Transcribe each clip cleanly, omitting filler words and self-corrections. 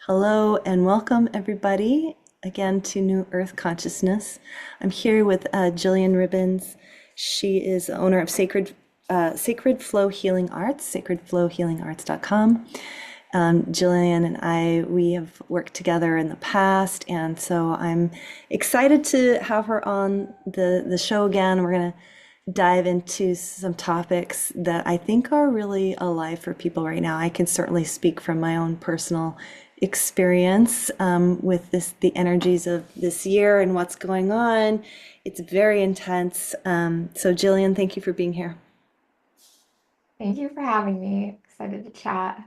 Hello and welcome everybody again to New Earth Consciousness. I'm here with Jillian Ribbons. She is the owner of Sacred Flow Healing Arts, sacredflowhealingarts.com. Jillian and we have worked together in the past, and so I'm excited to have her on the show again. We're going to dive into some topics that I think are really alive for people right now. I can certainly speak from my own personal experience with the energies of this year and what's going on. It's very intense. So Jillian, thank you for being here. Thank you for having me. Excited to chat.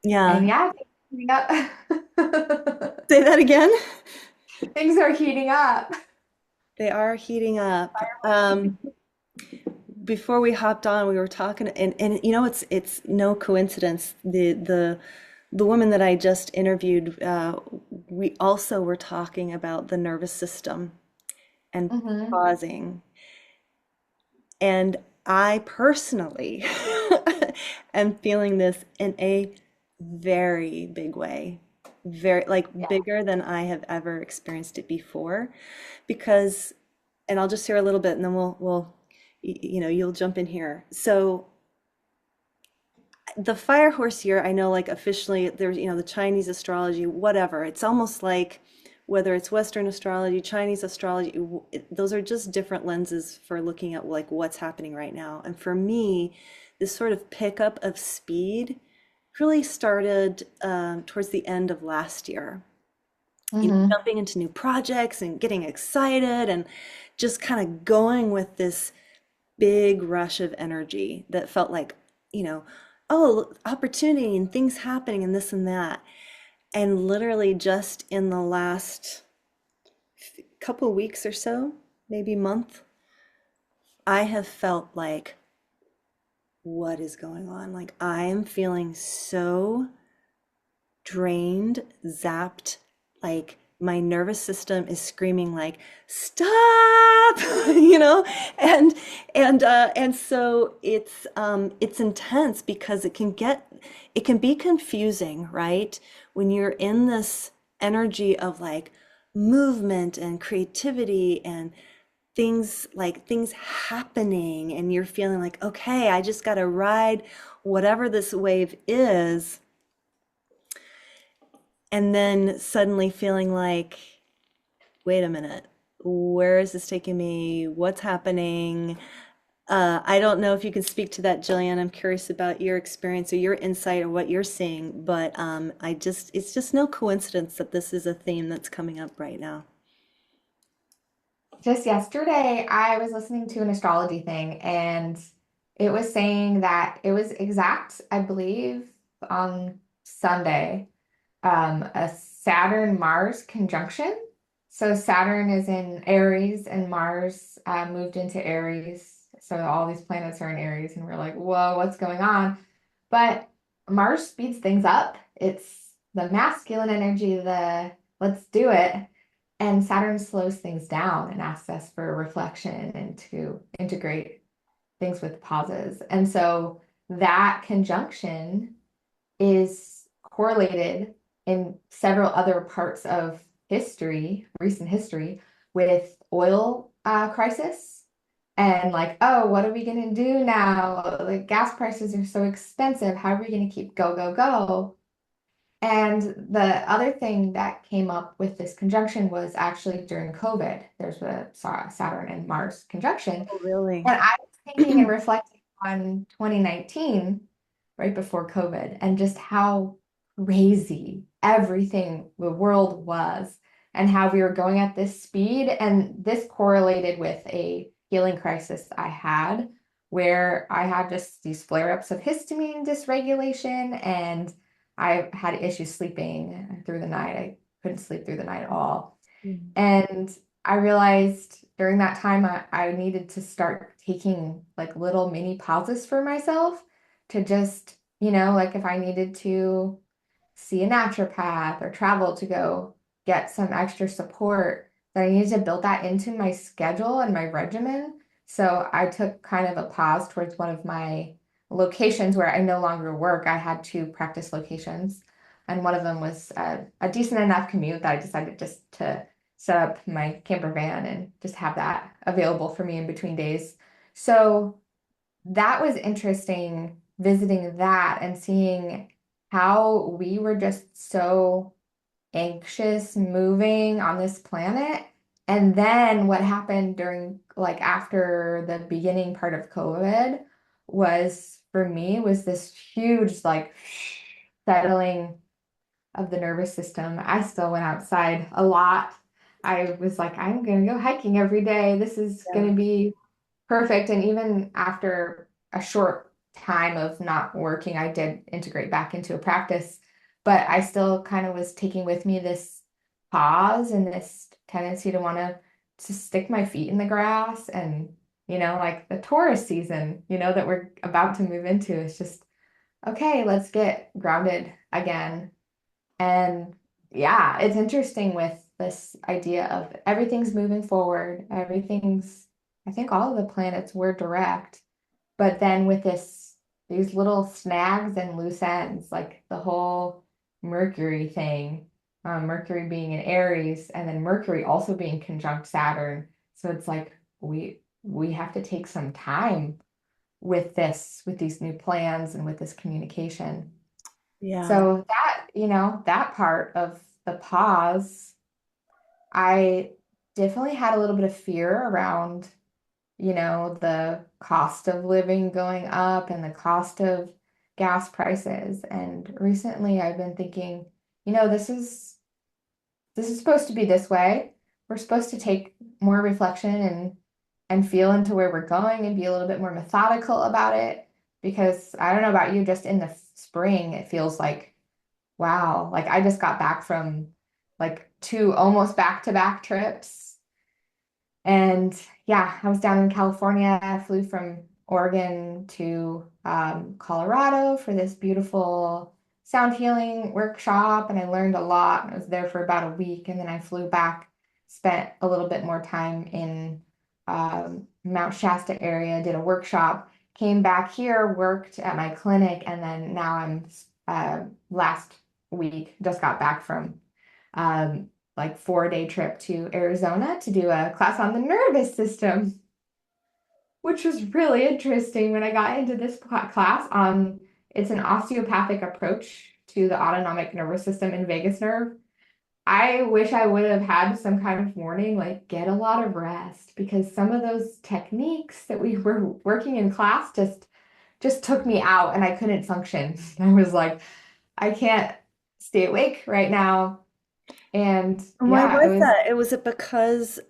And Yeah, yeah, things are heating up. say that again. Things are heating up. They are heating up. Before we hopped on, we were talking, and it's no coincidence. The woman that I just interviewed, we also were talking about the nervous system and Hmm. pausing. And I personally am feeling this in a very big way, very like Yeah. bigger than I have ever experienced it before. Because, and I'll just share a little bit, and then you'll jump in here. So the fire horse year, I know, like officially, there's the Chinese astrology, whatever. It's almost like whether it's Western astrology, Chinese astrology, those are just different lenses for looking at like what's happening right now. And for me, this sort of pickup of speed really started towards the end of last year. Hmm. Jumping into new projects and getting excited and just kind of going with this big rush of energy that felt like, you know, oh, opportunity and things happening and this and that. And literally just in the last couple weeks or so, maybe month, I have felt like, what is going on? Like I am feeling so drained, zapped, like my nervous system is screaming like stop, you know, and and so it's intense because it can be confusing, right? When you're in this energy of like movement and creativity and things happening and you're feeling like, okay, I just got to ride whatever this wave is, and then suddenly feeling like, wait a minute, where is this taking me? What's happening? I don't know if you can speak to that, Jillian. I'm curious about your experience or your insight or what you're seeing, but it's just no coincidence that this is a theme that's coming up right now. Just yesterday, I was listening to an astrology thing, and it was saying that it was exact, I believe, on Sunday, a Saturn Mars conjunction. So Saturn is in Aries and Mars moved into Aries. So all these planets are in Aries, and we're like, whoa, what's going on? But Mars speeds things up. It's the masculine energy, the let's do it. And Saturn slows things down and asks us for reflection and to integrate things with pauses. And so that conjunction is correlated in several other parts of history, recent history, with oil crisis and like, oh, what are we going to do now? Like gas prices are so expensive. How are we going to keep go, go, go? And the other thing that came up with this conjunction was actually during COVID. There's a Saturn and Mars conjunction. Oh, really? And I was thinking and reflecting on 2019, right before COVID, and just how crazy everything, the world was, and how we were going at this speed. And this correlated with a healing crisis I had, where I had just these flare-ups of histamine dysregulation, and I had issues sleeping through the night. I couldn't sleep through the night at all. Mm. And I realized during that time I needed to start taking like little mini pauses for myself to just, like if I needed to see a naturopath or travel to go get some extra support, that I needed to build that into my schedule and my regimen. So I took kind of a pause towards one of my locations where I no longer work. I had two practice locations. And one of them was a decent enough commute that I decided just to set up my camper van and just have that available for me in between days. So that was interesting visiting that and seeing how we were just so anxious moving on this planet. And then what happened during, like, after the beginning part of COVID was for me was this huge, like, settling of the nervous system. I still went outside a lot. I was like, I'm gonna go hiking every day. This is Yeah. gonna be perfect. And even after a short time of not working, I did integrate back into a practice, but I still kind of was taking with me this pause and this tendency to want to stick my feet in the grass. And, like the tourist season, that we're about to move into is just, okay, let's get grounded again. And yeah, it's interesting with this idea of everything's moving forward, I think all of the planets were direct, but then with these little snags and loose ends, like the whole Mercury thing, Mercury being in Aries, and then Mercury also being conjunct Saturn. So it's like we have to take some time with with these new plans and with this communication. Yeah. So that, that part of the pause, I definitely had a little bit of fear around, the cost of living going up and the cost of gas prices. And recently I've been thinking, this is supposed to be this way. We're supposed to take more reflection and feel into where we're going and be a little bit more methodical about it. Because I don't know about you, just in the spring, it feels like, wow, like I just got back from like two almost back-to-back trips. And yeah, I was down in California. I flew from Oregon to Colorado for this beautiful sound healing workshop, and I learned a lot. I was there for about a week, and then I flew back, spent a little bit more time in Mount Shasta area, did a workshop, came back here, worked at my clinic, and then now I'm last week just got back from um, like 4-day trip to Arizona to do a class on the nervous system, which was really interesting when I got into this class. It's an osteopathic approach to the autonomic nervous system and vagus nerve. I wish I would have had some kind of warning, like get a lot of rest, because some of those techniques that we were working in class just took me out and I couldn't function. I was like, I can't stay awake right now. And And why yeah, it was was. that? Was it because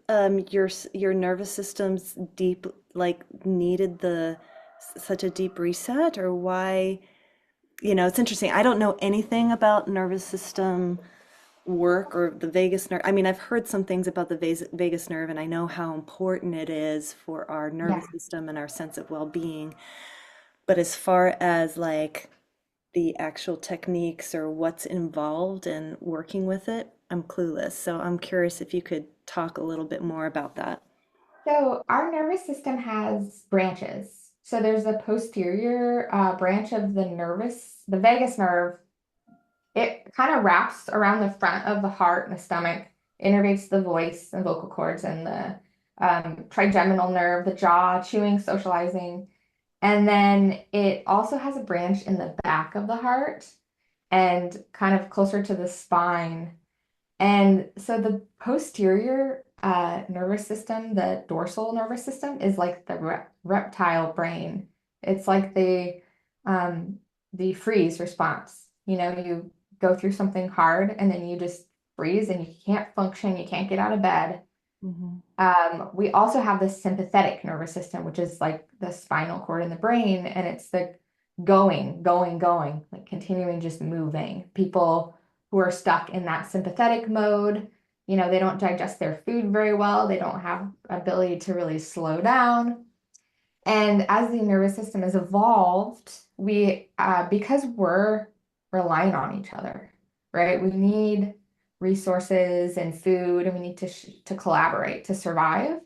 your nervous system's deep like needed such a deep reset, or why? It's interesting. I don't know anything about nervous system work or the vagus nerve. I mean, I've heard some things about the vagus nerve, and I know how important it is for our nervous Yeah. system and our sense of well-being. But as far as like the actual techniques or what's involved in working with it, I'm clueless. So I'm curious if you could talk a little bit more about that. So our nervous system has branches. So there's a posterior branch of the vagus nerve. It kind of wraps around the front of the heart and the stomach, innervates the voice and vocal cords and the trigeminal nerve, the jaw, chewing, socializing. And then it also has a branch in the back of the heart and kind of closer to the spine. And so the posterior nervous system, the dorsal nervous system, is like the reptile brain. It's like the freeze response. You go through something hard and then you just freeze and you can't function, you can't get out of bed. Hmm. We also have the sympathetic nervous system, which is like the spinal cord in the brain, and it's the going, like continuing just moving. People who are stuck in that sympathetic mode, they don't digest their food very well, they don't have ability to really slow down. And as the nervous system has evolved, because we're relying on each other, right? We need resources and food, and we need to collaborate to survive.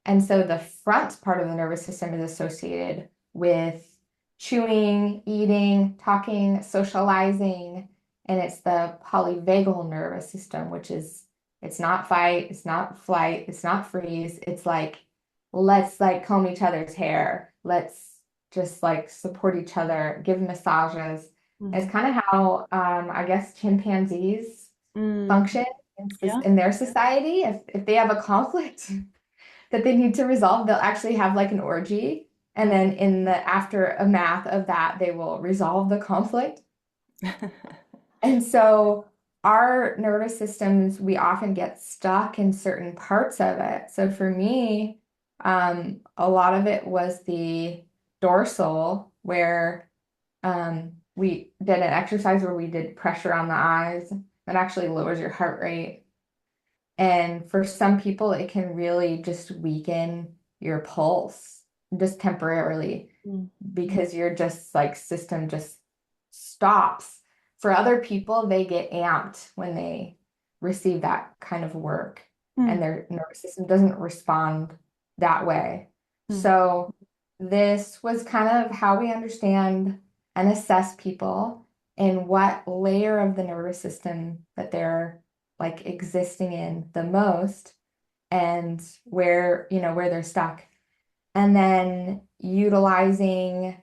And so the front part of the nervous system is associated with chewing, eating, talking, socializing. and it's the polyvagal nervous system, which is it's not fight, it's not flight, it's not freeze. It's like let's like comb each other's hair. Let's just like support each other, give massages. It's Mhm. kind of how I guess chimpanzees Mm. function Yeah. in their society. If they have a conflict that they need to resolve, they'll actually have like an orgy. And Mm. then in the aftermath of that, they will resolve the conflict. And so our nervous systems, we often get stuck in certain parts of it. So for me, a lot of it was the dorsal, where we did an exercise where we did pressure on the eyes that actually lowers your heart rate. And for some people, it can really just weaken your pulse just temporarily Mm. because your just like system just stops. For other people, they get amped when they receive that kind of work and Mm. their nervous system doesn't respond that way. Mm. So this was kind of how we understand and assess people and what layer of the nervous system that they're like existing in the most and where, where they're stuck. And then utilizing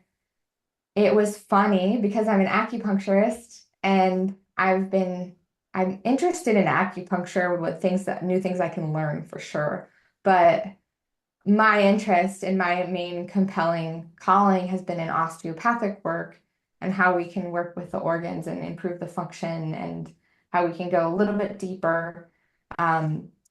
it was funny because I'm an acupuncturist and I'm interested in acupuncture with things that new things I can learn for sure. But my interest and my main compelling calling has been in osteopathic work and how we can work with the organs and improve the function and how we can go a little bit deeper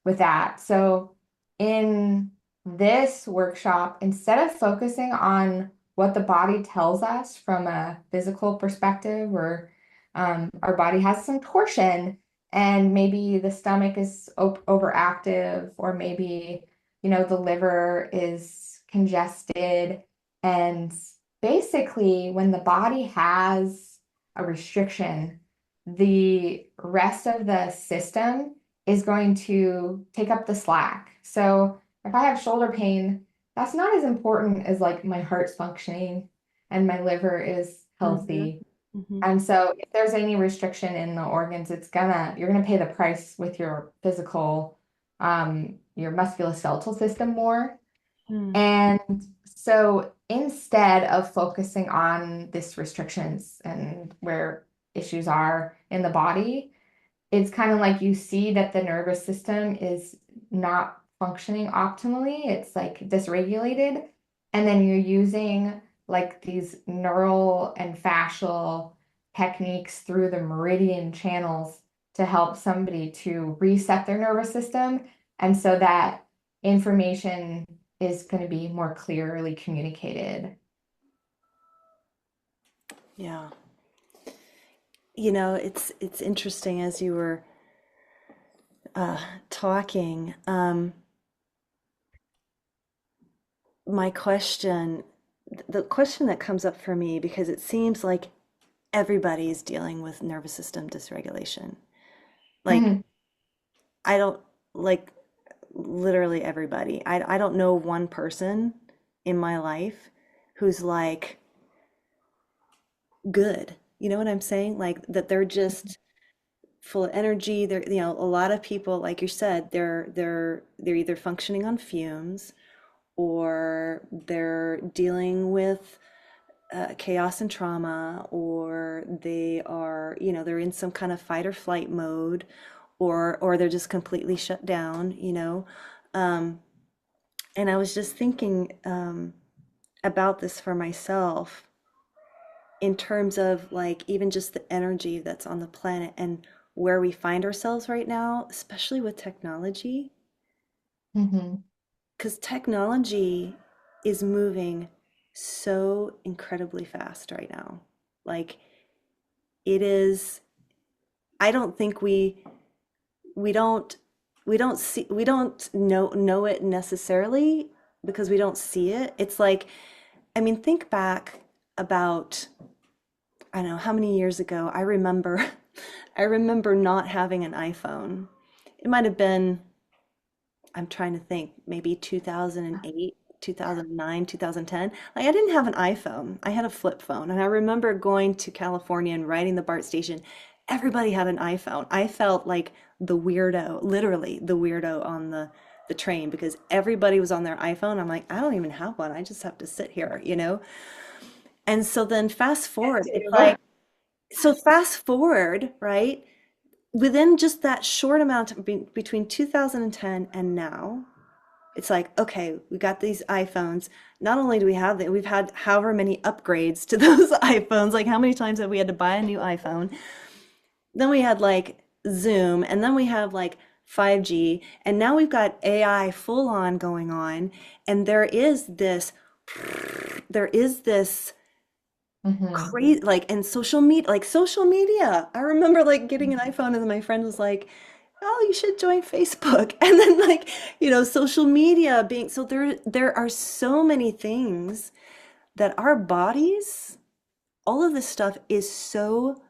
with that. So, in this workshop, instead of focusing on what the body tells us from a physical perspective, or our body has some torsion, and maybe the stomach is overactive, or maybe the liver is congested. And basically, when the body has a restriction, the rest of the system is going to take up the slack. So if I have shoulder pain, that's not as important as like my heart's functioning and my liver is Mhm. healthy. Mhm. And so if there's any restriction in the organs, you're gonna pay the price with your physical, your musculoskeletal system more. Mm. And so instead of focusing on this restrictions and where issues are in the body, it's kind of like you see that the nervous system is not functioning optimally. It's like dysregulated. And then you're using like these neural and fascial techniques through the meridian channels to help somebody to reset their nervous system. And so that information is going to be more clearly communicated. Yeah. It's interesting as you were uh, talking. My question, the question that comes up for me, because it seems like everybody is dealing with nervous system dysregulation. Like, Mhm. I don't like literally everybody. I don't know one person in my life who's like good. You know what I'm saying? Like that they're just full of energy. A lot of people, like you said, they're either functioning on fumes or they're dealing with chaos and trauma, or they're in some kind of fight or flight mode, or they're just completely shut down. Um, and I was just thinking about this for myself in terms of like even just the energy that's on the planet and where we find ourselves right now, especially with technology, Mhm. because technology is moving so incredibly fast right now. Like it is, I don't think we don't we don't know it necessarily because we don't see it. It's like, I mean, think back about, I don't know how many years ago. I remember I remember not having an iPhone. It might have been, I'm trying to think, maybe 2008, 2009, 2010. Like I didn't have an iPhone. I had a flip phone. And I remember going to California and riding the BART station. everybody had an iPhone. I felt like the weirdo, literally the weirdo on the train because everybody was on their iPhone. I'm like, I don't even have one. I just have to sit here, you know? And so then fast forward, it's like, so fast forward, right? Within just that short amount of between 2010 and now, it's like, okay, we got these iPhones. Not only do we have them, we've had however many upgrades to those iPhones. Like, how many times have we had to buy a new iPhone? Then we had like Zoom, and then we have like 5G, and now we've got AI full on going on. And there is this Hmm. crazy, like, and social media. I remember like getting an iPhone, and then my friend was like, oh, you should join Facebook. And then like, social media being so there are so many things that our bodies, all of this stuff is so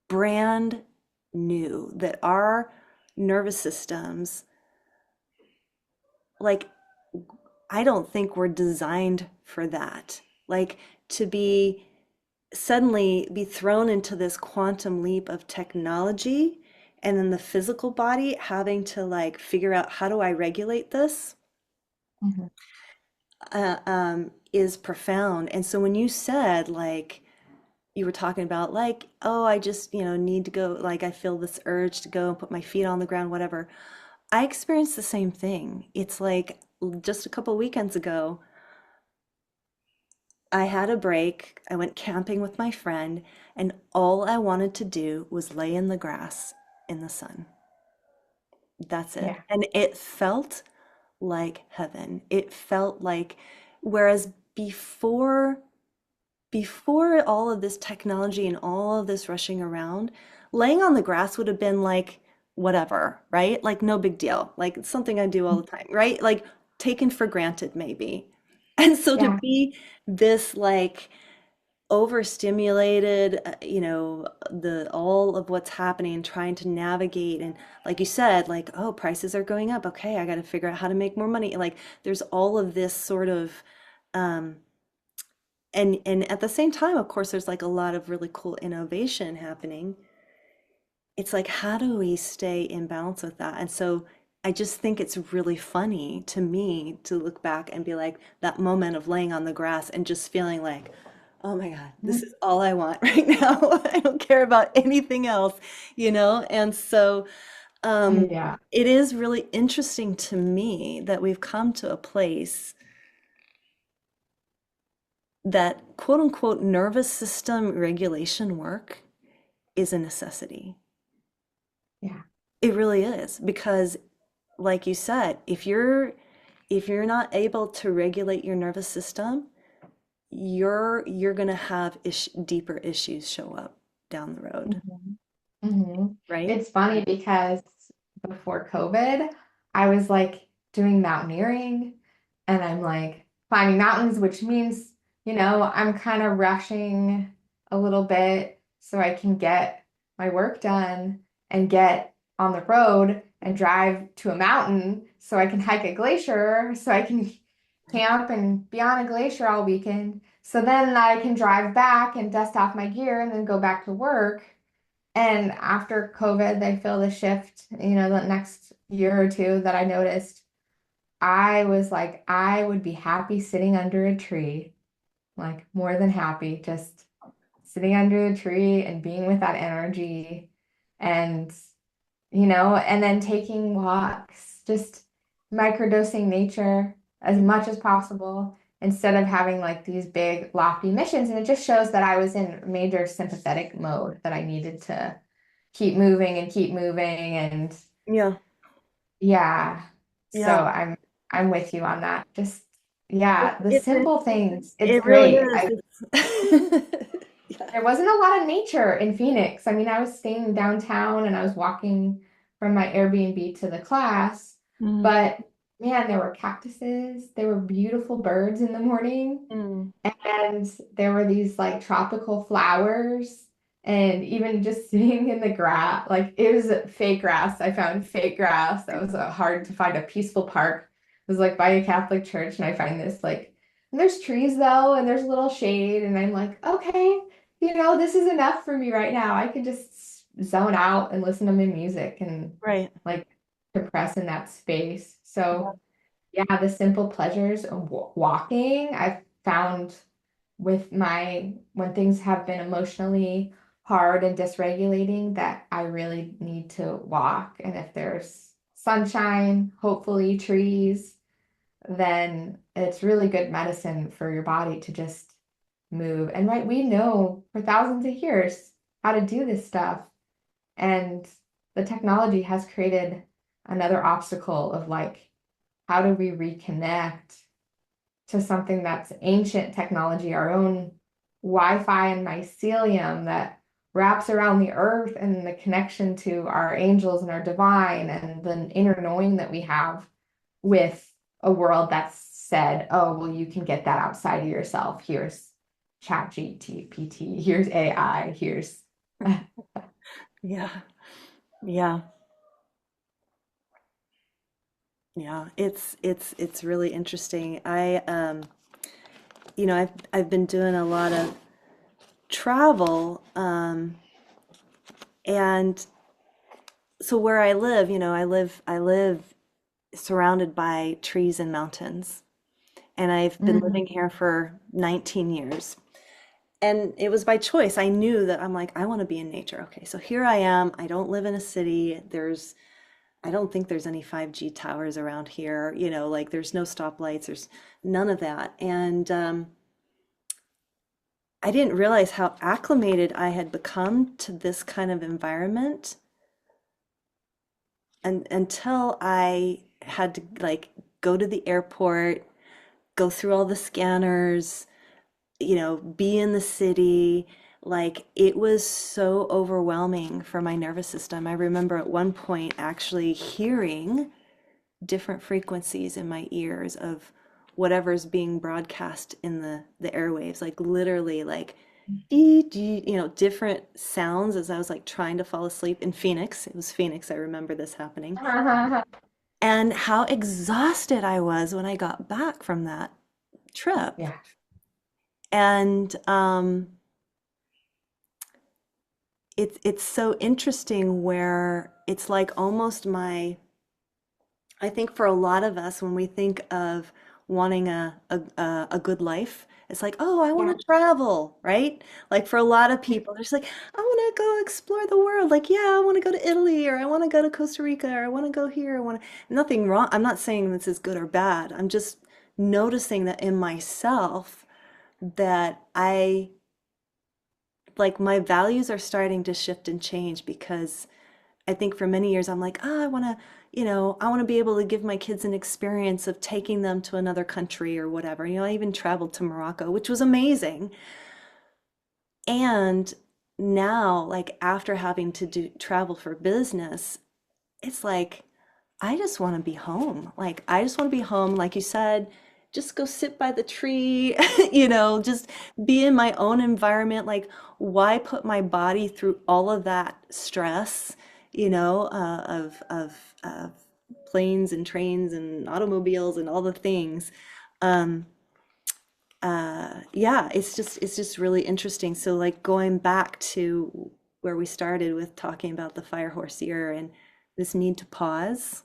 brand new that our nervous systems, like, I don't think we're designed for that. Like, to be suddenly be thrown into this quantum leap of technology, and then the physical body having to like figure out, how do I regulate this, Hmm. is profound. And so when you said, like, you were talking about like, oh, I just, need to go, like, I feel this urge to go and put my feet on the ground, whatever. I experienced the same thing. It's like just a couple weekends ago, I had a break. I went camping with my friend, and all I wanted to do was lay in the grass in the sun. That's it. Yeah. And it felt like heaven. It felt like, whereas before all of this technology and all of this rushing around, laying on the grass would have been like whatever, right? Like no big deal. Like it's something I do all the time, right? Like taken for granted maybe. And so to Yeah. be this like overstimulated, the all of what's happening, trying to navigate, and like you said, like, oh, prices are going up. Okay, I got to figure out how to make more money. Like there's all of this sort of um and at the same time, of course, there's like a lot of really cool innovation happening. It's like, how do we stay in balance with that? And so I just think it's really funny to me to look back and be like, that moment of laying on the grass and just feeling like, oh my God, this is all I want right now. I don't care about anything else, And so Yeah. it is really interesting to me that we've come to a place that quote unquote nervous system regulation work is a necessity. Yeah. It really is, because like you said, if you're not able to regulate your nervous system, you're gonna have deeper issues show up down the road, Hmm. Hmm. right? It's funny because before COVID, I was like doing mountaineering and I'm like climbing mountains, which means, I'm kind of rushing a little bit so I can get my work done and get on the road and drive to a mountain so I can hike a glacier, so I can camp and be on a glacier all weekend. So then I can drive back and dust off my gear and then go back to work. And after COVID, I feel the shift, the next year or two that I noticed. I was like, I would be happy sitting under a tree, like more than happy, just sitting under a tree and being with that energy and, and then taking walks, just microdosing nature as much as possible instead of having like these big lofty missions. And it just shows that I was in major sympathetic mode, that I needed to keep moving and Yeah, yeah. So yeah. I'm with you on that. Just yeah, the It's simple things. It's it really great. is. I Yeah. There wasn't a lot of nature in Phoenix. I mean, I was staying downtown and I was walking from my Airbnb to the class, Mm, but man, there were cactuses, there were beautiful birds in the morning. mm, And there were these like tropical flowers, and even just sitting in the grass, like it was fake grass. I found fake grass. That was hard to find a peaceful park. It was like by a Catholic church, and I find this like, and there's trees though, and there's a little shade, and I'm like, okay, this is enough for me right now. I can just zone out and listen to my music and Right. like compress in that space. Yeah. So, yeah, the simple pleasures of walking, I've found with when things have been emotionally hard and dysregulating, that I really need to walk. And if there's sunshine, hopefully trees, then it's really good medicine for your body to just move. And right, we know for thousands of years how to do this stuff. And the technology has created another obstacle of like, how do we reconnect to something that's ancient technology, our own Wi-Fi and mycelium that wraps around the earth, and the connection to our angels and our divine, and the inner knowing that we have with a world that's said, oh, well, you can get that outside of yourself. Here's Chat GPT, here's AI, here's Yeah. Yeah. Yeah. It's really interesting. I've been doing a lot of travel, and so where I live, I live surrounded by trees and mountains. And I've been Mhm. living here for 19 years. And it was by choice. I knew that I'm like, I want to be in nature. Okay, so here I am. I don't live in a city. I don't think there's any 5G towers around here. Like there's no stoplights. There's none of that. And I didn't realize how acclimated I had become to this kind of environment, and until I had to like go to the airport, go through all the scanners, be in the city. Like it was so overwhelming for my nervous system. I remember at one point actually hearing different frequencies in my ears of whatever's being broadcast in the airwaves, like literally like dee, dee, different sounds as I was like trying to fall asleep in Phoenix. It was Phoenix. I remember this happening. And how exhausted I was when I got back from that trip. Yeah. And it's so interesting where it's like almost I think for a lot of us when we think of wanting a good life, it's like, oh, I want Yeah. to travel, right? Like for a lot of people, they're just like, I want to go explore the world. Like, yeah, I want to go to Italy, or I want to go to Costa Rica, or I want to go here. I want to, nothing wrong. I'm not saying this is good or bad. I'm just noticing that in myself that like my values are starting to shift and change, because I think for many years I'm like, oh, I want to be able to give my kids an experience of taking them to another country or whatever. I even traveled to Morocco, which was amazing. And now, like after having to do travel for business, it's like I just want to be home. Like I just want to be home, like you said, just go sit by the tree, just be in my own environment. Like why put my body through all of that stress, of planes and trains and automobiles and all the things. Um, yeah, it's just really interesting. So like going back to where we started with talking about the fire horse year and this need to pause.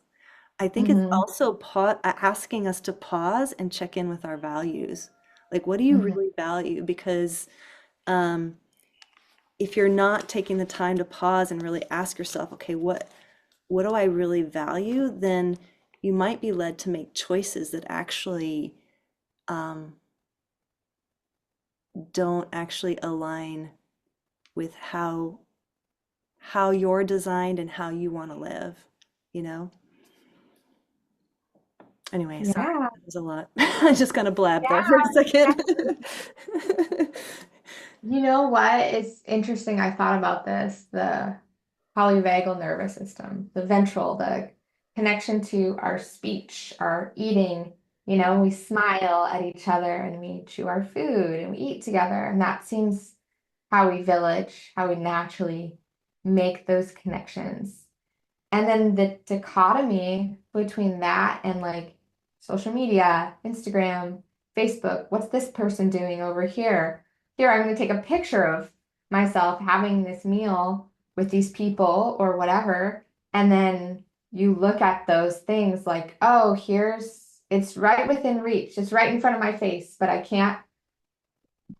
I think it's Hmm. also asking us to pause and check in with our values. Like, what do you Hmm. really value? Because um, if you're not taking the time to pause and really ask yourself, okay, what do I really value? Then you might be led to make choices that actually um, don't actually align with how you're designed and how you want to live, you know? Anyway, sorry, Yeah. that was a lot. I just kind of blabbed there for a Yeah. second. You know what? It's interesting. I thought about this, the polyvagal nervous system, the ventral, the connection to our speech, our eating. We smile at each other and we chew our food and we eat together. And that seems how we village, how we naturally make those connections. And then the dichotomy between that and like social media, Instagram, Facebook, what's this person doing over here? Here, I'm going to take a picture of myself having this meal with these people or whatever, and then you look at those things like, oh, it's right within reach, it's right in front of my face, but I can't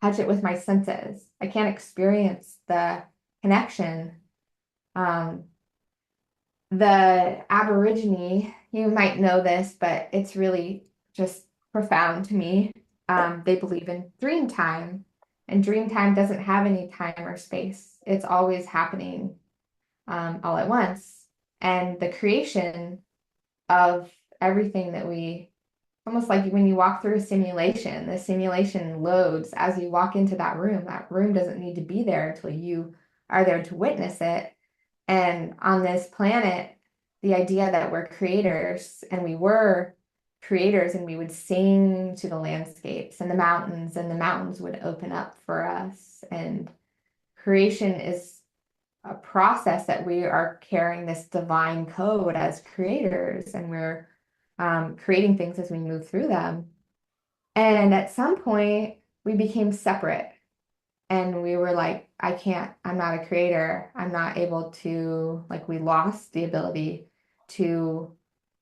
touch it with my senses. I can't experience the connection. Um, the Aborigine, you might know this, but it's really just profound to me. They believe in dream time, and dream time doesn't have any time or space. It's always happening all at once. And the creation of everything that almost like when you walk through a simulation, the simulation loads as you walk into that room. That room doesn't need to be there until you are there to witness it. And on this planet, the idea that we're creators and we were creators and we would sing to the landscapes and the mountains would open up for us. And creation is a process that we are carrying this divine code as creators, and we're creating things as we move through them. And at some point, we became separate and we were like, I'm not a creator. I'm not able to, like, we lost the ability to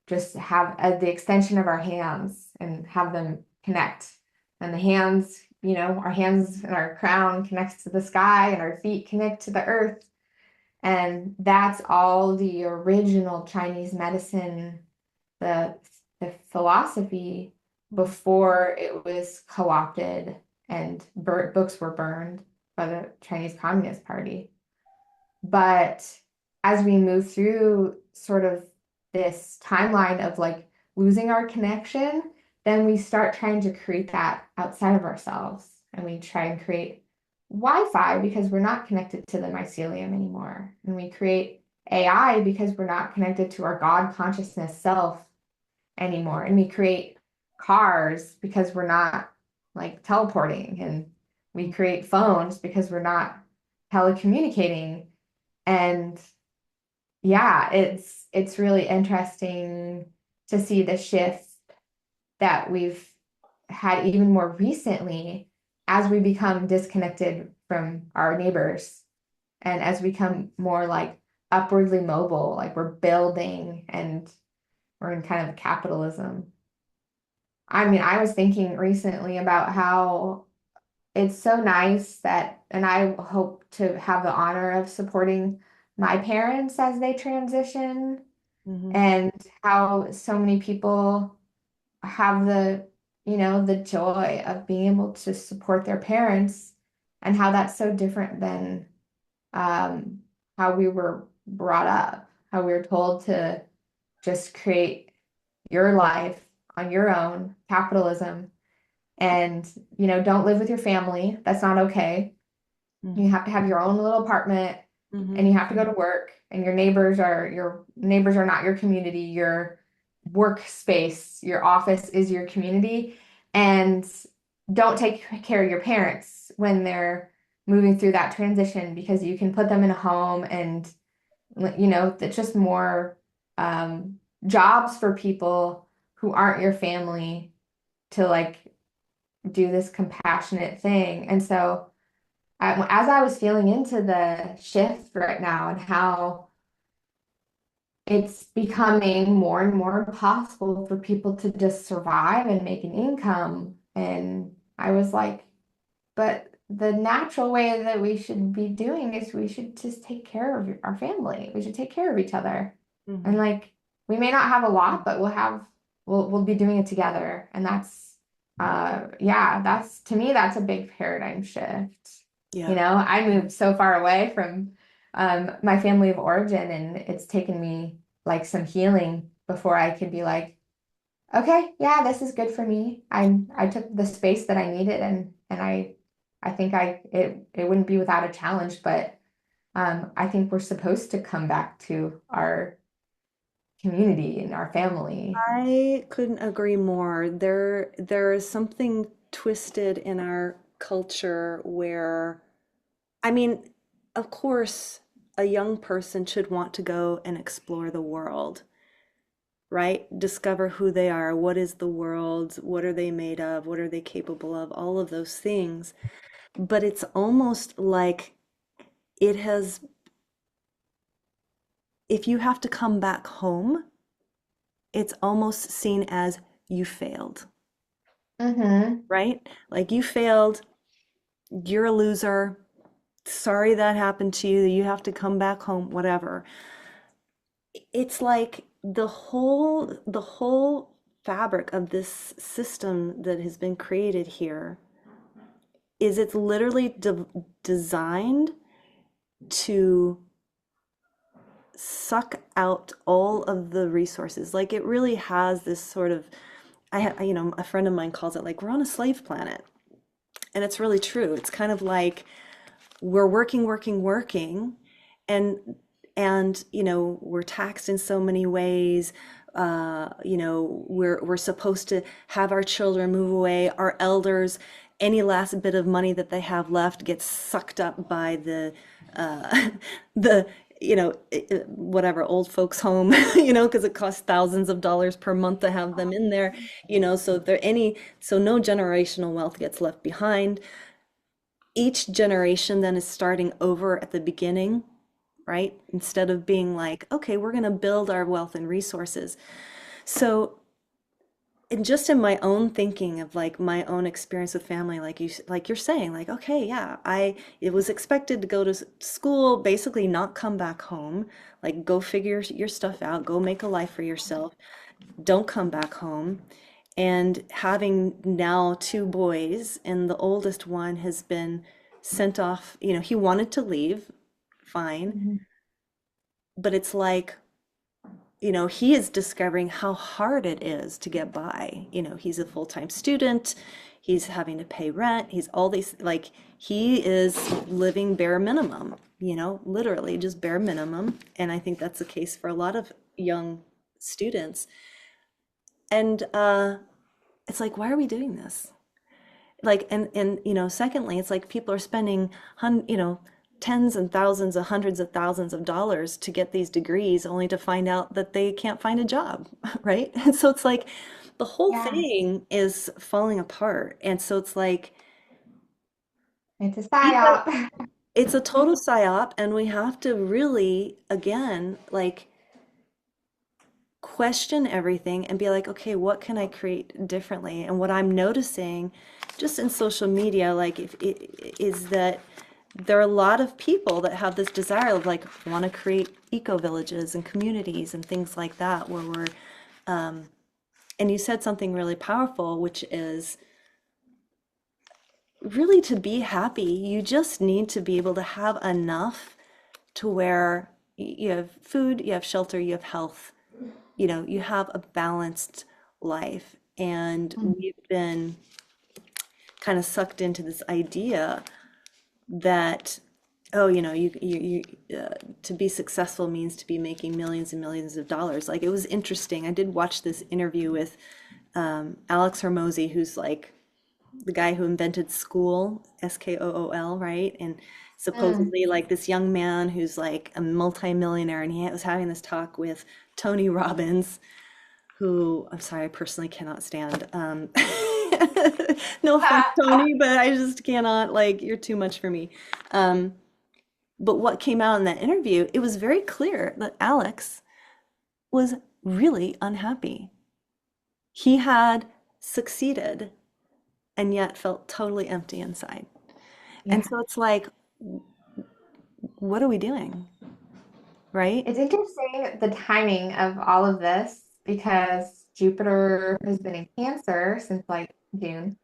just have the extension of our hands and have them connect. And the hands, our hands and our crown connects to the sky and our feet connect to the earth. And that's all the original Chinese medicine, the the philosophy before it was co-opted and books were burned by the Chinese Communist Party. But as we move through sort of this timeline of like losing our connection, then we start trying to create that outside of ourselves. And we try and create Wi-Fi because we're not connected to the mycelium anymore. And we create AI because we're not connected to our God consciousness self anymore. And we create cars because we're not like teleporting. And we create phones because we're not telecommunicating. And yeah, it's really interesting to see the shift that we've had even more recently as we become disconnected from our neighbors and as we become more like upwardly mobile, like we're building and we're in kind of capitalism. I mean, I was thinking recently about how it's so nice that, and I hope to have the honor of supporting my parents as they transition, Hmm. and how so many people have the joy of being able to support their parents, and how that's so different than um, how we were brought up, how we were told to just create your life on your own, capitalism, and don't live with your family. That's not okay. You Hmm. have to have your own little apartment and Hmm. you have to go to work, and your neighbors are not your community. Your workspace, your office is your community. And don't take care of your parents when they're moving through that transition, because you can put them in a home, and it's just more um, jobs for people who aren't your family to like do this compassionate thing. And so as I was feeling into the shift right now and how it's becoming more and more possible for people to just survive and make an income, and I was like, but the natural way that we should be doing is we should just take care of our family. We should take care of each other. And Hmm. like we may not have a lot, but we'll be doing it together. And that's yeah, that's to me that's a big paradigm shift. Yeah. I moved so far away from my family of origin, and it's taken me like some healing before I could be like, okay, yeah, this is good for me. I took the space that I needed, and I think it wouldn't be without a challenge, but I think we're supposed to come back to our community and our family. I couldn't agree more. There is something twisted in our culture where, I mean, of course, a young person should want to go and explore the world, right? Discover who they are, what is the world, what are they made of, what are they capable of, all of those things. But it's almost like it has, if you have to come back home, it's almost seen as you failed, Mm-hmm. right? Like you failed, you're a loser. Sorry that happened to you. You have to come back home, whatever. It's like the whole fabric of this system that has been created here is it's literally designed to suck out all of the resources. Like it really has this sort of, a friend of mine calls it like we're on a slave planet. And it's really true. It's kind of like we're working, working, working, and we're taxed in so many ways. We're supposed to have our children move away. Our elders, any last bit of money that they have left gets sucked up by uh, the whatever old folks home, because it costs thousands of dollars per month to have them in there, so no generational wealth gets left behind. Each generation then is starting over at the beginning, right? Instead of being like, okay, we're going to build our wealth and resources. So, and just in my own thinking of like my own experience with family, like you're saying, like, okay, yeah, it was expected to go to school, basically not come back home, like go figure your stuff out, go make a life for yourself, don't come back home. And having now two boys, and the oldest one has been sent off, he wanted to leave, fine, Mm-hmm. but it's like, he is discovering how hard it is to get by. He's a full-time student, he's having to pay rent, he's all these, like, he is living bare minimum, literally just bare minimum. And I think that's the case for a lot of young students. And it's like, why are we doing this? Like, and secondly, it's like people are spending tens and thousands of hundreds of thousands of dollars to get these degrees only to find out that they can't find a job, right? And so it's like the whole Yeah, thing is falling apart. And so it's like it's a either psyop. it's a total psyop, and we have to really, again, like question everything and be like, okay, what can I create differently? And what I'm noticing just in social media, like if it is that there are a lot of people that have this desire of like want to create eco villages and communities and things like that where we're and you said something really powerful, which is really to be happy, you just need to be able to have enough to where you have food, you have shelter, you have health, you have a balanced life. And we've been kind of sucked into this idea that, oh, to be successful means to be making millions and millions of dollars. Like it was interesting. I did watch this interview with Alex Hormozy, who's like the guy who invented school, SKOOL, right? And Mm. supposedly like this young man who's like a multimillionaire, and he was having this talk with Tony Robbins, who I'm sorry, I personally cannot stand. No offense, Tony, but I just cannot, like, you're too much for me. Um, but what came out in that interview, it was very clear that Alex was really unhappy. He had succeeded and yet felt totally empty inside. And Yeah. so it's like, what are we doing? Right? It's interesting the timing of all of this because Jupiter has been in Cancer since like June.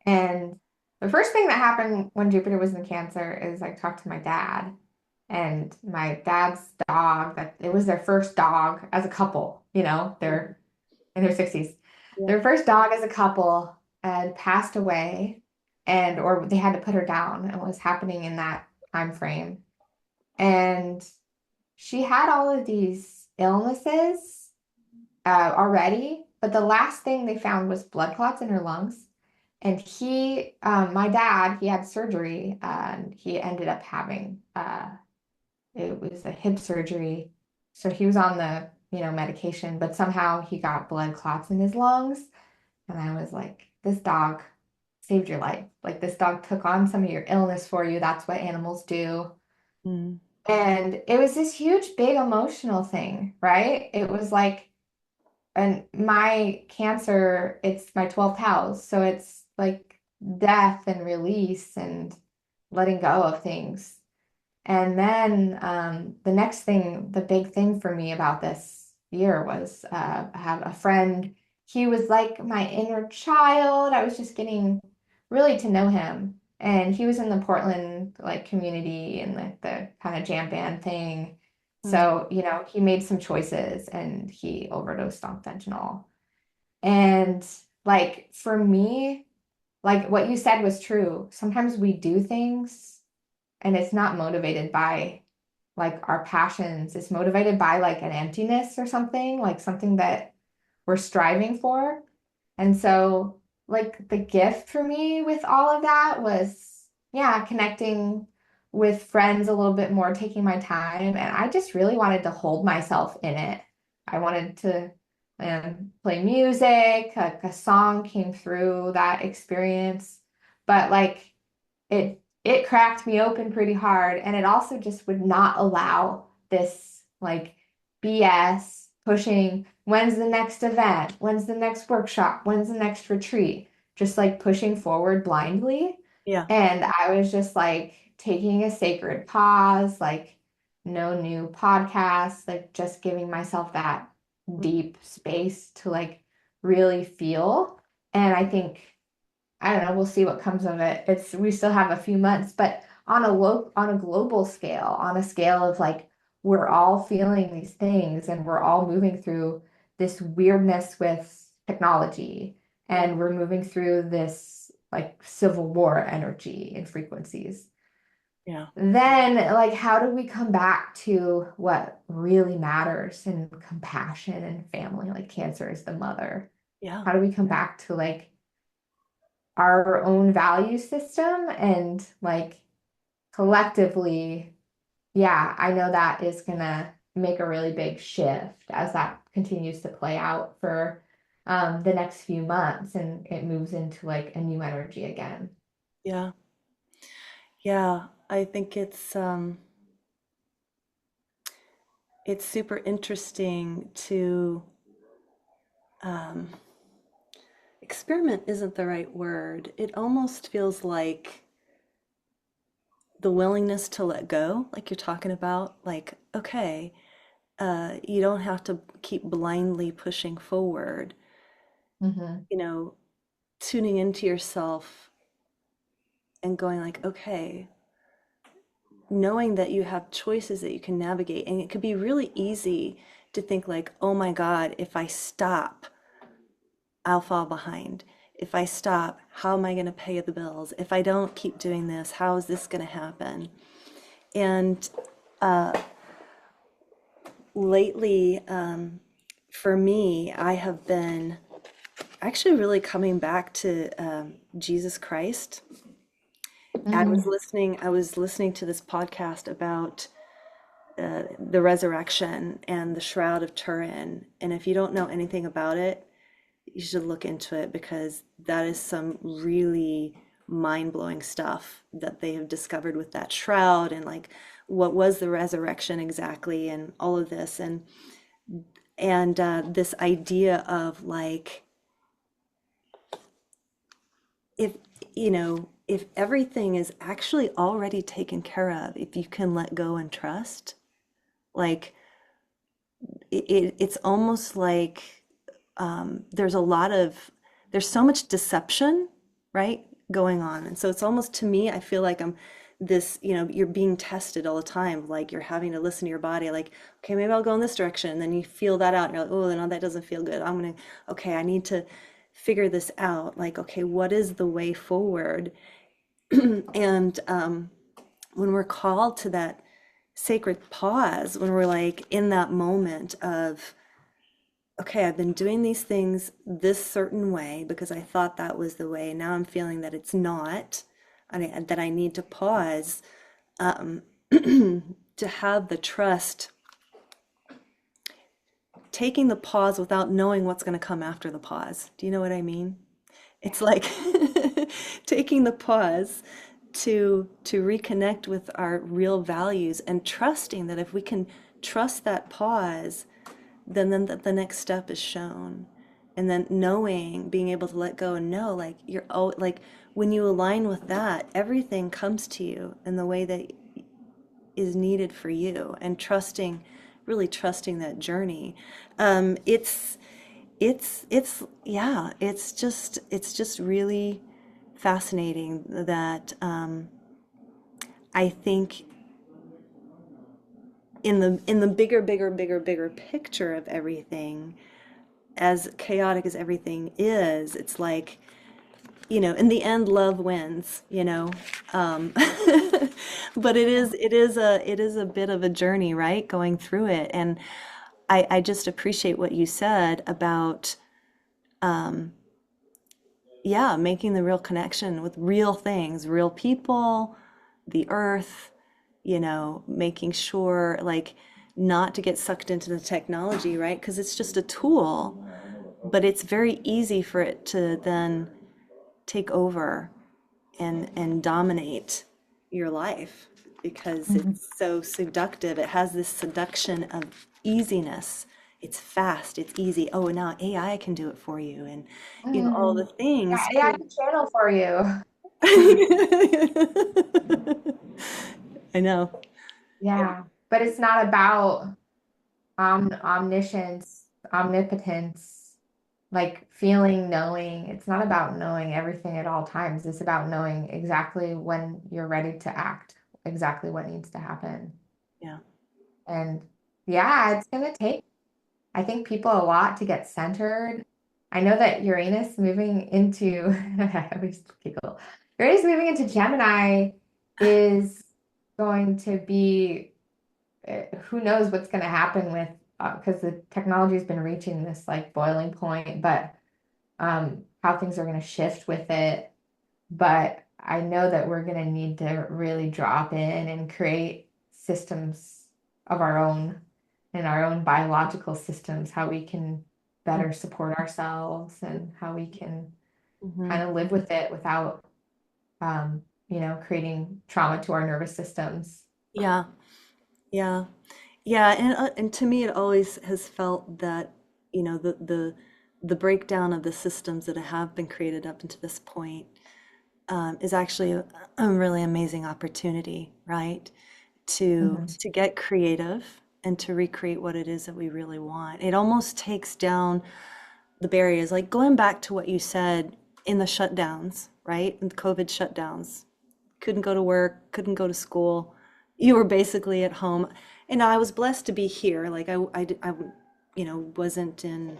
And the first thing that happened when Jupiter was in Cancer is I talked to my dad, and my dad's dog, that it was their first dog as a couple, they're in their 60s. Yeah. Their first dog as a couple had passed away, and or they had to put her down, and what was happening in that time frame. And she had all of these illnesses already, but the last thing they found was blood clots in her lungs. And my dad, he had surgery and he ended up having, it was a hip surgery. So he was on the, medication, but somehow he got blood clots in his lungs. And I was like, this dog saved your life. Like this dog took on some of your illness for you. That's what animals do. Mm. And it was this huge, big emotional thing, right? It was like, and my cancer, it's my 12th house. So it's like death and release and letting go of things. And then the next thing, the big thing for me about this year was I have a friend. He was like my inner child. I was just getting really to know him. And he was in the Portland like community and like the kind of jam band thing. Mm. So, he made some choices and he overdosed on fentanyl. And like for me, like what you said was true. Sometimes we do things and it's not motivated by like our passions. It's motivated by like an emptiness or something, like something that we're striving for. And so, like, the gift for me with all of that was, yeah, connecting with friends a little bit more, taking my time. And I just really wanted to hold myself in it. I wanted to play music, a song came through that experience. But like, it cracked me open pretty hard, and it also just would not allow this like BS pushing when's the next event, when's the next workshop, when's the next retreat, just like pushing forward blindly. Yeah. And I was just like taking a sacred pause, like no new podcasts, like just giving myself that Mm. deep space to like really feel. And I think I don't know, we'll see what comes of it. We still have a few months, but on a global scale, on a scale of like we're all feeling these things and we're all moving through this weirdness with technology Yeah. and we're moving through this like civil war energy and frequencies. Yeah. Then like how do we come back to what really matters and compassion and family? Like cancer is the mother. Yeah. How do we come back to like our own value system and like collectively, yeah, I know that is gonna make a really big shift as that continues to play out for the next few months and it moves into like a new energy again. Yeah. Yeah. I think it's super interesting to um experiment isn't the right word. It almost feels like the willingness to let go, like you're talking about, like, okay, you don't have to keep blindly pushing forward, Hmm. you know, tuning into yourself and going like, okay, knowing that you have choices that you can navigate. And it could be really easy to think like, oh my God, if I stop, I'll fall behind. If I stop, how am I going to pay the bills? If I don't keep doing this, how is this going to happen? And lately, for me, I have been actually really coming back to Jesus Christ. Mm, I was listening to this podcast about the resurrection and the Shroud of Turin. And if you don't know anything about it, you should look into it because that is some really mind-blowing stuff that they have discovered with that shroud and like what was the resurrection exactly and all of this and this idea of like if if everything is actually already taken care of, if you can let go and trust, like it's almost like there's a lot of there's so much deception, right, going on. And so it's almost to me, I feel like I'm this, you're being tested all the time. Like you're having to listen to your body, like, okay, maybe I'll go in this direction. And then you feel that out and you're like, oh, no, that doesn't feel good. Okay, I need to figure this out. Like, okay, what is the way forward? And when we're called to that sacred pause, when we're like in that moment of, okay, I've been doing these things this certain way because I thought that was the way. Now I'm feeling that it's not, and that I need to pause um, to have the trust, taking the pause without knowing what's going to come after the pause. Do you know what I mean? It's like taking the pause to reconnect with our real values and trusting that if we can trust that pause, then the next step is shown. And then knowing, being able to let go and know, like you're, oh, like when you align with that, everything comes to you in the way that is needed for you, and trusting, really trusting that journey. It's yeah, it's just really fascinating that I think in the bigger picture of everything, as chaotic as everything is, it's like, in the end, love wins. Um, but it is a bit of a journey, right? Going through it. And I just appreciate what you said about, yeah, making the real connection with real things, real people, the earth, making sure like not to get sucked into the technology, right? Because it's just a tool, but it's very easy for it to then take over and dominate your life because Mhm. it's so seductive. It has this seduction of easiness. It's fast, it's easy. Oh, now AI can do it for you, and all the Mm. things Yeah, AI to can channel for you. I know. Yeah, but it's not about omniscience, omnipotence, like feeling, knowing. It's not about knowing everything at all times. It's about knowing exactly when you're ready to act, exactly what needs to happen. Yeah. And yeah, it's gonna take, I think, people a lot to get centered. I know that Uranus moving into, I always giggle. Uranus moving into Gemini is going to be, who knows what's going to happen with, because the technology has been reaching this like boiling point, but how things are going to shift with it. But I know that we're going to need to really drop in and create systems of our own, and our own biological systems, how we can better support ourselves and how we can Hmm. kind of live with it without, creating trauma to our nervous systems. Yeah. Yeah. Yeah, and to me, it always has felt that, the breakdown of the systems that have been created up until this point is actually a really amazing opportunity, right? Mhm. To get creative and to recreate what it is that we really want. It almost takes down the barriers, like going back to what you said in the shutdowns, right? In the COVID shutdowns, couldn't go to work, couldn't go to school. You were basically at home. And I was blessed to be here. Like wasn't in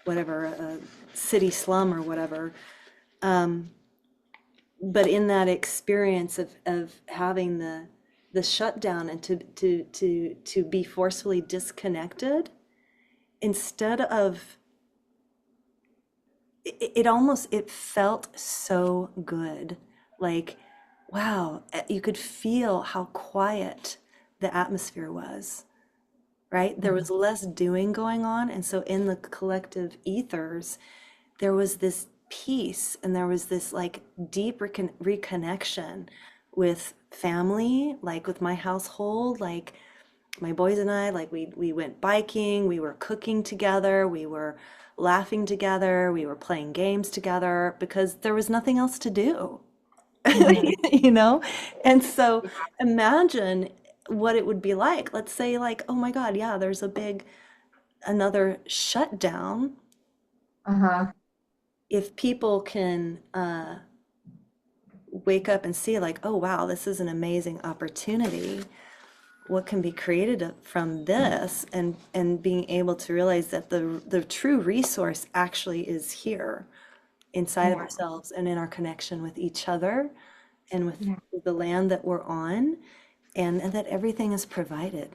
whatever, a city slum or whatever. But in that experience of having the shutdown and to be forcefully disconnected, instead of it felt so good. Like, wow, you could feel how quiet the atmosphere was, right? There Mhm. was less doing going on. And so in the collective ethers, there was this peace and there was this like deep reconnection with family, like with my household, like my boys and I, like we went biking, we were cooking together, we were laughing together, we were playing games together because there was nothing else to do. Mhm. you know? And so imagine what it would be like. Let's say like, oh my God, yeah, there's another shutdown. Uh-huh. If people can wake up and see like, oh wow, this is an amazing opportunity. What can be created from this, and being able to realize that the true resource actually is here inside of Yeah. ourselves and in our connection with each other and with Yeah. the land that we're on, and that everything is provided.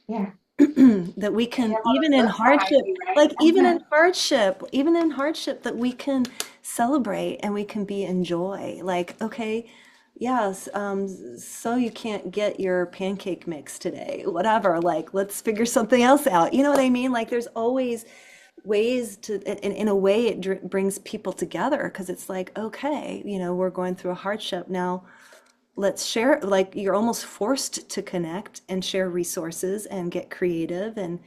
Yeah. That we And you can, have all even those in books behind hardship, you, like right? even in hardship, that we can celebrate and we can be in joy. Like, okay, yes, so you can't get your pancake mix today, whatever, like let's figure something else out. You know what I mean? Like there's always ways to, in a way, it brings people together because it's like, okay, we're going through a hardship now. Let's share, like you're almost forced to connect and share resources and get creative. And,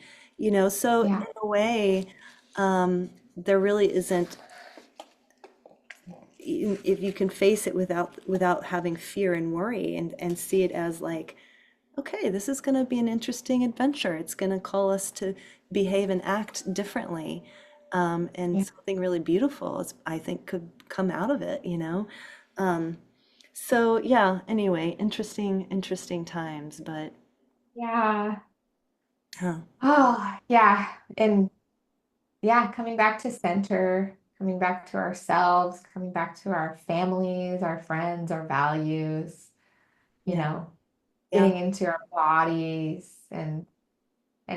so in Yeah. a way, there really isn't, if you can face it without having fear and worry and see it as like, okay, this is going to be an interesting adventure. It's going to call us to behave and act differently. And Yeah. something really beautiful I think could come out of it. So yeah, anyway, interesting times, but Yeah. huh, Oh, yeah. And yeah, coming back to center, coming back to ourselves, coming back to our families, our friends, our values, you yeah, know, yeah, getting into our bodies and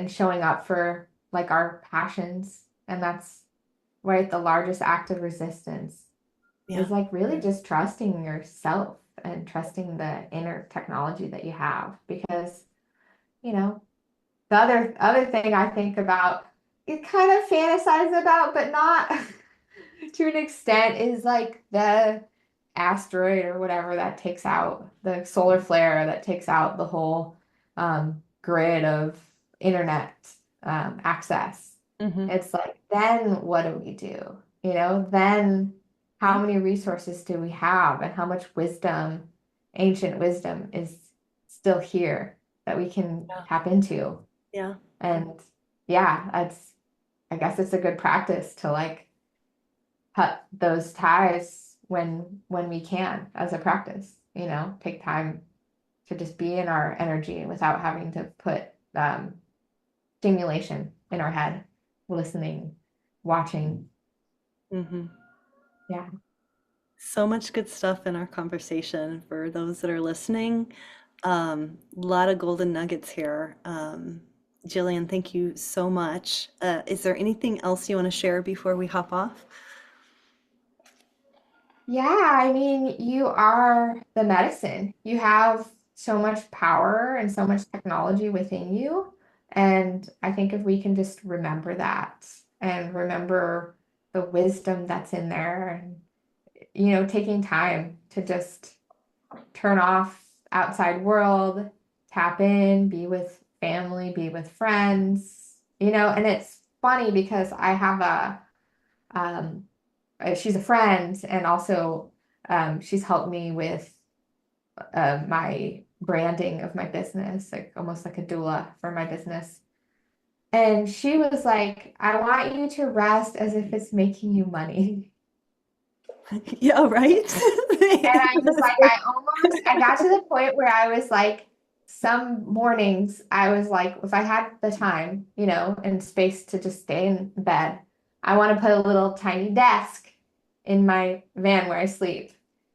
showing up for like our passions. And that's right, the largest act of resistance yeah, is like really just trusting yourself and trusting the inner technology that you have because, you know, the other thing I think about, it kind of fantasize about, but not to an extent, is like the asteroid or whatever that takes out the solar flare that takes out the whole grid of internet access. hmm, It's like, then what do we do? Then how yeah, many resources do we have and how much wisdom, ancient wisdom, is still here that we can yeah, tap into? yeah, And yeah, I guess it's a good practice to like cut those ties when we can as a practice, take time to just be in our energy without having to put stimulation in our head, listening, watching. hmm. Yeah. So much good stuff in our conversation for those that are listening. A lot of golden nuggets here. Jillian, thank you so much. Is there anything else you want to share before we hop off? Yeah, I mean, you are the medicine. You have so much power and so much technology within you. And I think if we can just remember that and remember the wisdom that's in there and, taking time to just turn off outside world, tap in, be with family, be with friends, and it's funny because I have um, she's a friend and also she's helped me with my branding of my business, like almost like a doula for my business. And she was like, I want you to rest as if it's making you money. Yeah, right? And I was like, I got to the point where I was like, some mornings I was like, if I had the time, and space to just stay in bed, I want to put a little tiny desk in my van where I sleep.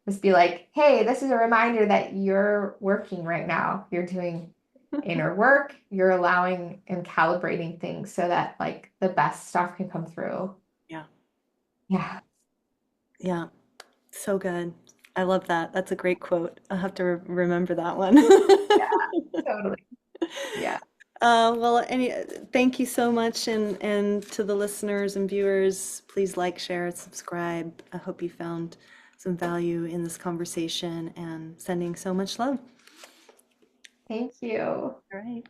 Just be like, hey, this is a reminder that you're working right now. You're doing inner work. You're allowing and calibrating things so that like the best stuff can come through. Yeah, Yeah. yeah. So good. I love that. That's a great quote. I'll have to remember that one. Yeah, totally. Yeah. Well, thank you so much, and to the listeners and viewers, please like, share, and subscribe. I hope you found some value in this conversation and sending so much love. Thank you. All right.